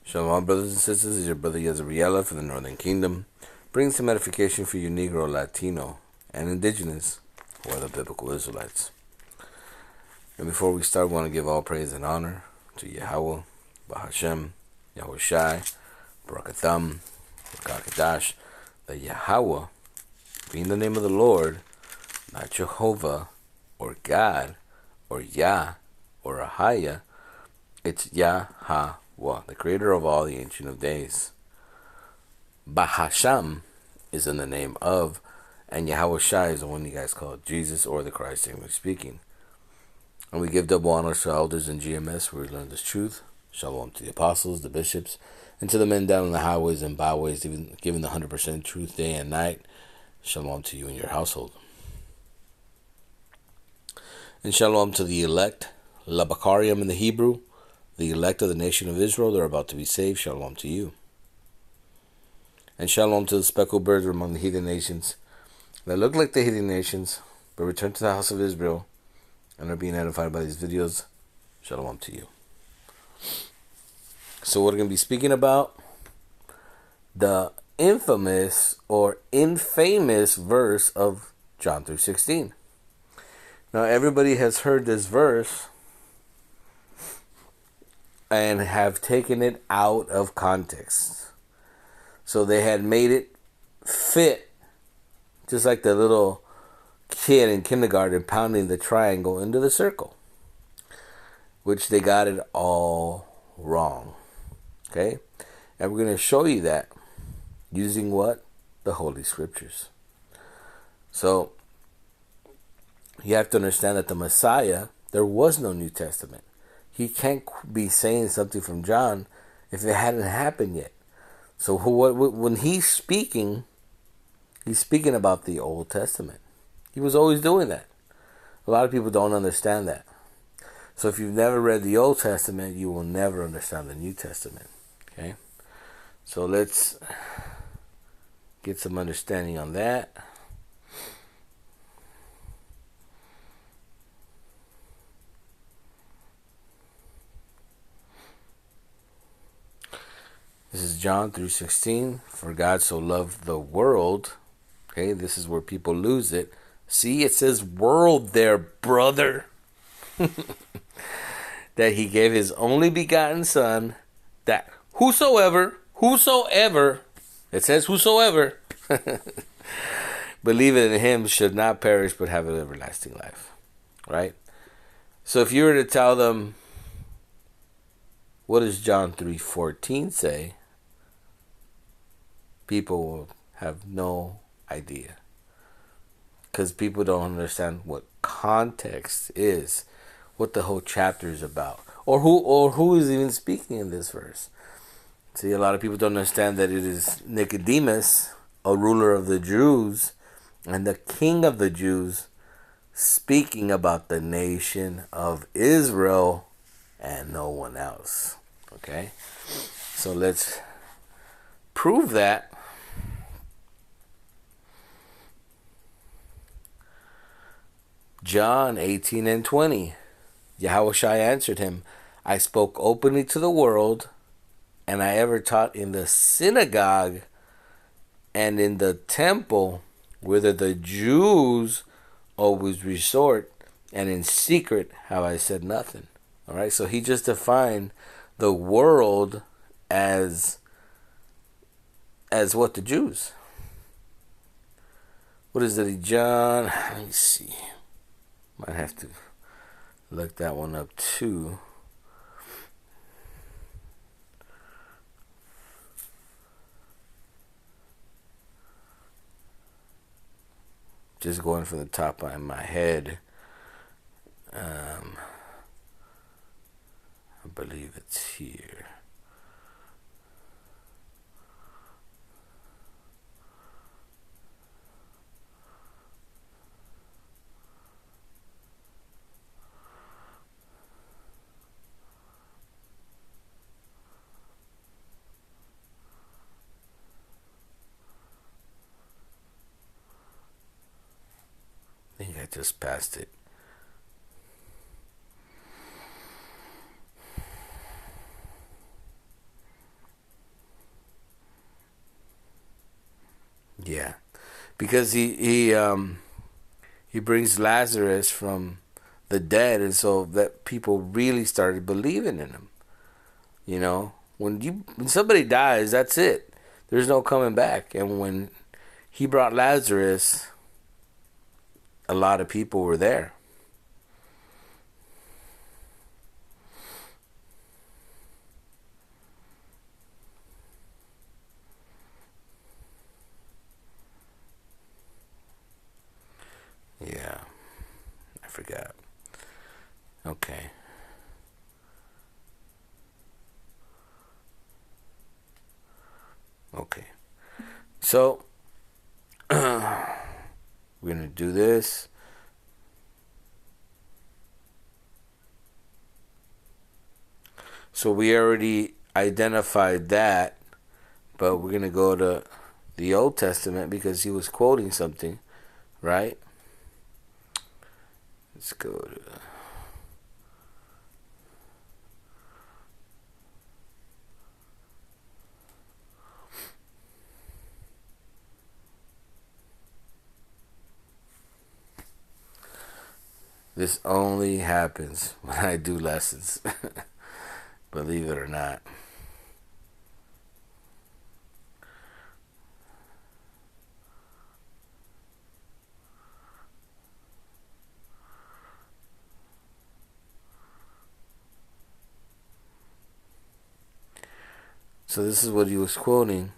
Shalom, brothers and sisters. This is your brother Yezreela from the Northern Kingdom. Bring some edification for you Negro, Latino, and Indigenous, who are the biblical Israelites. And before we start, we want to give all praise and honor to Yahweh, Bahashem, Yahushai, Barakatham, Rakakadash, that Yahweh, being the name of the Lord, not Jehovah, or God, or Yah, or Ahaya, it's Yahweh, the creator of all, the Ancient of Days. Bahasham is in the name of, and Yahushai is the one you guys call Jesus or the Christ, technically speaking. And we give double honor to elders in GMS where we learn this truth. Shalom to the apostles, the bishops, and to the men down in the highways and byways, even giving the 100% truth day and night. Shalom to you and your household. And shalom to the elect, Labakarium in the Hebrew, the elect of the nation of Israel. They're about to be saved. Shalom to you. And shalom to the speckled birds among the heathen nations that look like the heathen nations, but return to the house of Israel and are being edified by these videos. Shalom to you. So we're going to be speaking about the infamous or infamous verse of John 3:16. Now everybody has heard this verse and have taken it out of context. So they had made it fit just like the little kid in kindergarten pounding the triangle into the circle, which they got it all wrong. Okay? And we're going to show you that using what? The Holy Scriptures. So you have to understand that the Messiah, there was no New Testament. He can't be saying something from John if it hadn't happened yet. So when he's speaking about the Old Testament. He was always doing that. A lot of people don't understand that. So if you've never read the Old Testament, you will never understand the New Testament. Okay? So let's get some understanding on that. This is John 3:16. For God so loved the world. Okay, this is where people lose it. See, it says world there, brother. That he gave his only begotten son, that whosoever, it says whosoever, believe in him should not perish but have an everlasting life. Right? So if you were to tell them, what does John 3:14 say? People will have no idea. Because people don't understand what context is, what the whole chapter is about, or who is even speaking in this verse. See, a lot of people don't understand that it is Nicodemus, a ruler of the Jews, and the king of the Jews, speaking about the nation of Israel and no one else. Okay? So let's prove that. John 18:20. Yahushai answered him, I spoke openly to the world, and I ever taught in the synagogue and in the temple, whither the Jews always resort, and in secret have I said nothing. All right, so he just defined the world as what? The Jews. What is it, John? Let me see. Might have to look that one up too. Just going from the top of my head. I believe it's here. I think I just passed it. because he brings Lazarus from the dead, and so that people really started believing in him. You know, when somebody dies, that's it. There's no coming back. And when he brought Lazarus, a lot of people were there. Yeah, I forgot. Okay. Okay. So, we're going to do this. So we already identified that, but we're going to go to the Old Testament because he was quoting something, right? Let's go to... This only happens when I do lessons. Believe it or not. So this is what he was quoting.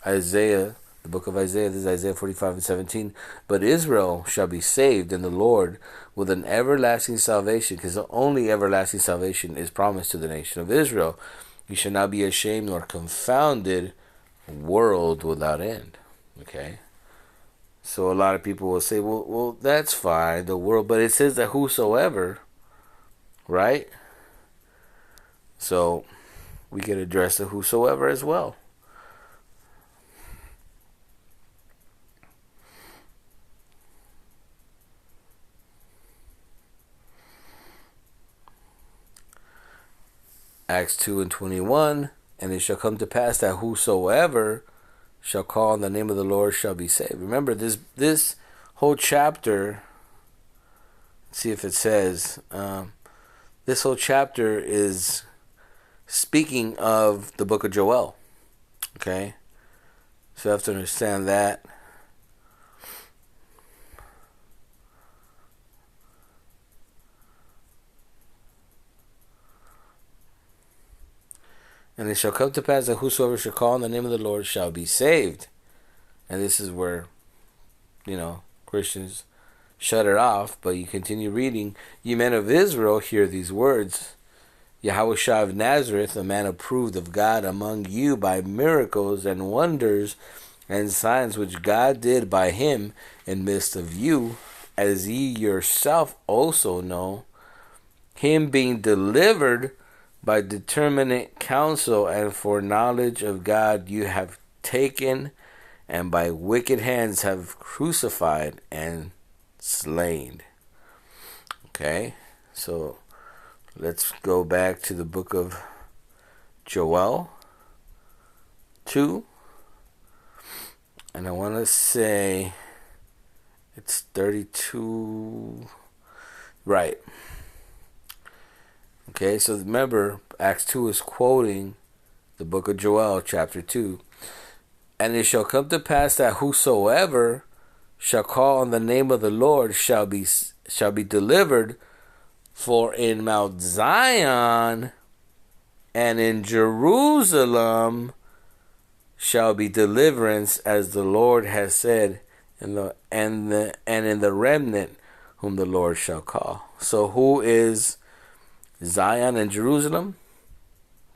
Isaiah, the book of Isaiah. This is Isaiah 45:17. But Israel shall be saved in the Lord with an everlasting salvation, because the only everlasting salvation is promised to the nation of Israel. You shall not be ashamed nor confounded, world without end. Okay? So a lot of people will say, well, that's fine, the world, but it says that whosoever, right? So we can address the whosoever as well. Acts 2:21, and it shall come to pass that whosoever shall call on the name of the Lord shall be saved. Remember, this whole chapter, let's see if it says, this whole chapter is speaking of the book of Joel. Okay? So you have to understand that. And it shall come to pass that whosoever shall call on the name of the Lord shall be saved. And this is where, Christians shut it off, but you continue reading. Ye men of Israel, hear these words. Yahushua of Nazareth, a man approved of God among you by miracles and wonders and signs which God did by him in midst of you, as ye yourself also know, him being delivered by determinate counsel and foreknowledge of God you have taken, and by wicked hands have crucified and slain. Okay, so let's go back to the book of Joel 2. And I want to say it's 32. Right. Okay, so remember, Acts 2 is quoting the book of Joel, chapter 2. And it shall come to pass that whosoever shall call on the name of the Lord shall be delivered. For in Mount Zion and in Jerusalem shall be deliverance, as the Lord has said, and in the remnant whom the Lord shall call. So who is Zion and Jerusalem?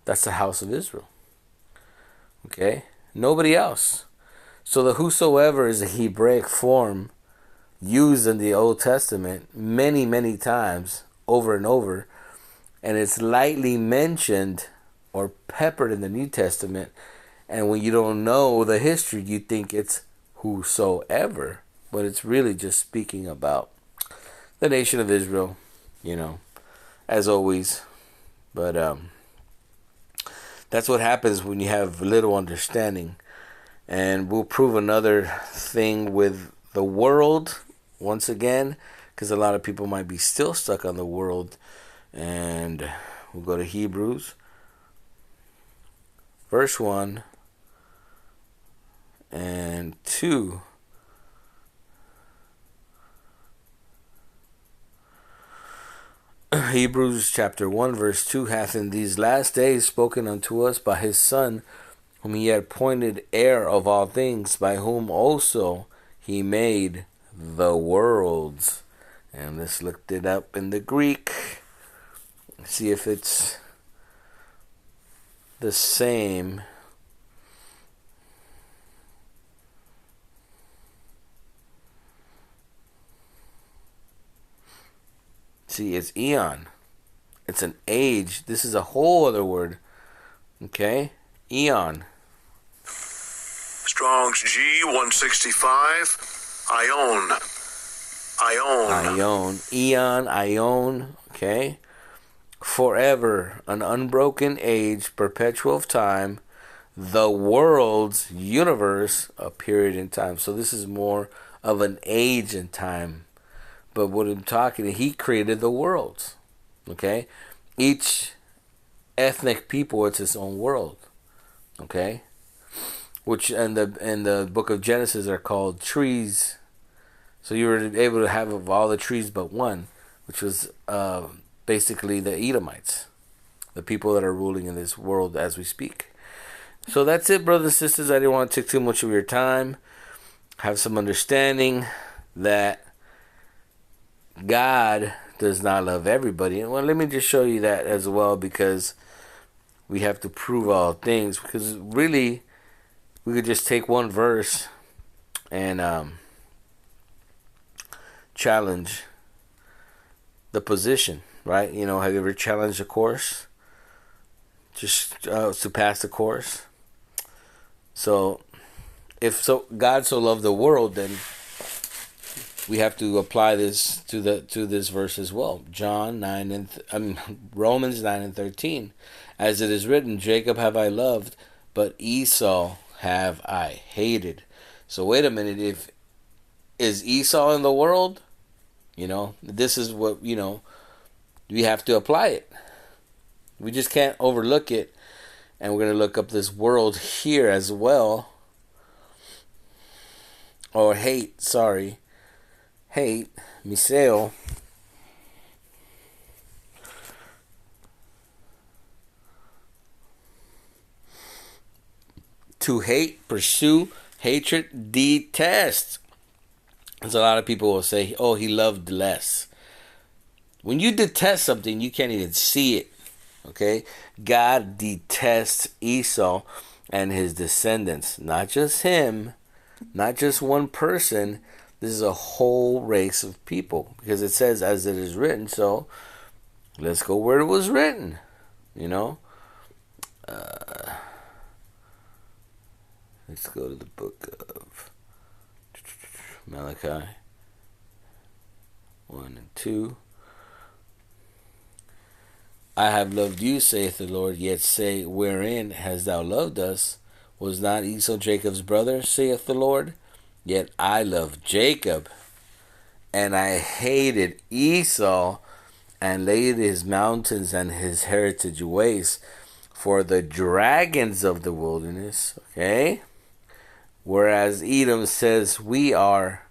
That's the house of Israel. Okay? Nobody else. So the whosoever is a Hebraic form used in the Old Testament many, many times, over and over, and it's lightly mentioned or peppered in the New Testament. And when you don't know the history, you think it's whosoever, but it's really just speaking about the nation of Israel, as always. But that's what happens when you have little understanding. And we'll prove another thing with the world once again, because a lot of people might be still stuck on the world. And we'll go to Hebrews, verse 1 and 2. Hebrews chapter 1 verse 2 hath in these last days spoken unto us by his Son, whom he had appointed heir of all things, by whom also he made the worlds. And let's look it up in the Greek. See if it's the same. See, it's eon. It's an age. This is a whole other word. Okay? Eon. Strong's G165. Ion. Eon, ion. Okay? Forever. An unbroken age, perpetual of time. The world's universe, a period in time. So this is more of an age in time. But what I'm talking, he created the worlds. Okay? Each ethnic people, it's its own world. Okay? Which in the book of Genesis are called trees. So you were able to have of all the trees but one, which was basically the Edomites, the people that are ruling in this world as we speak. So that's it, brothers and sisters. I didn't want to take too much of your time. Have some understanding that God does not love everybody. Well, let me just show you that as well, because we have to prove all things. Because really, we could just take one verse and challenge the position, right? You know, have you ever challenged a course just to pass the course? So, if God so loved the world, then we have to apply this to this verse as well. Romans 9 and 13, as it is written, Jacob have I loved, but Esau have I hated. So wait a minute, is Esau in the world? You know, this is what, you know, we have to apply it. We just can't overlook it. And we're going to look up this world here as well. Or hate, miseo. To hate, pursue, hatred, detest. As a lot of people will say, oh, he loved less. When you detest something, you can't even see it. Okay? God detests Esau and his descendants. Not just him, not just one person. This is a whole race of people. Because it says, as it is written. So, let's go where it was written. You know? Let's go to the book of Malachi 1 and 2. I have loved you, saith the Lord, yet say, wherein hast thou loved us? Was not Esau Jacob's brother, saith the Lord? Yet I loved Jacob, and I hated Esau, and laid his mountains and his heritage waste for the dragons of the wilderness. Okay? Whereas Edom says, we are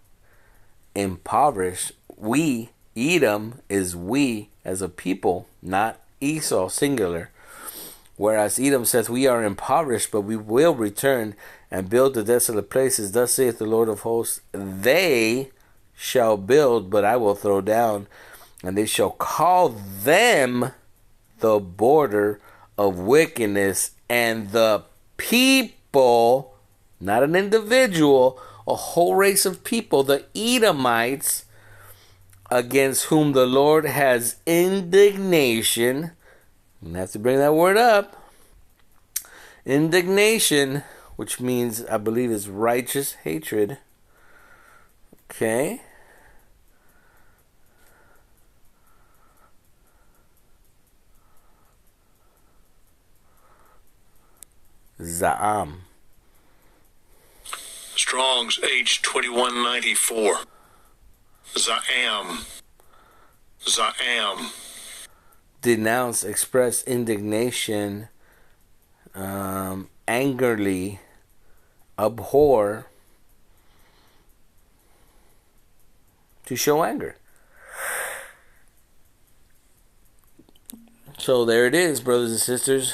impoverished. We, Edom, is we as a people, not Esau, singular. Whereas Edom says, we are impoverished, but we will return and build the desolate places. Thus saith the Lord of hosts, they shall build, but I will throw down, and they shall call them the border of wickedness, and the people, not an individual, a whole race of people, the Edomites, against whom the Lord has indignation. You have to bring that word up. Indignation, which means, I believe, is righteous hatred. Okay. Za'am. Strong's H2194. Za'am. Denounce, express indignation, angrily, abhor, to show anger. So there it is, brothers and sisters.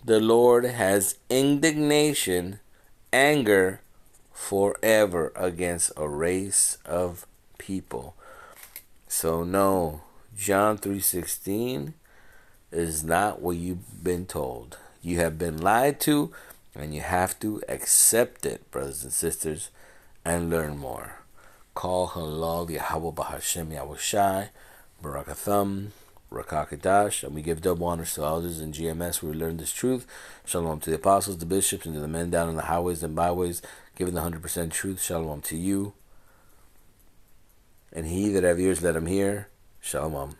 The Lord has indignation, anger forever against a race of people. So no, John 3:16 is not what you've been told. You have been lied to, and you have to accept it, brothers and sisters, and learn more. Call halal Yahweh Bahashem Yahushai, Barakatham, Rakakadash, and we give double honors to elders in GMS where we learn this truth. Shalom to the apostles, the bishops, and to the men down in the highways and byways, giving the 100% truth. Shalom to you. And he that have ears, let him hear. Shalom.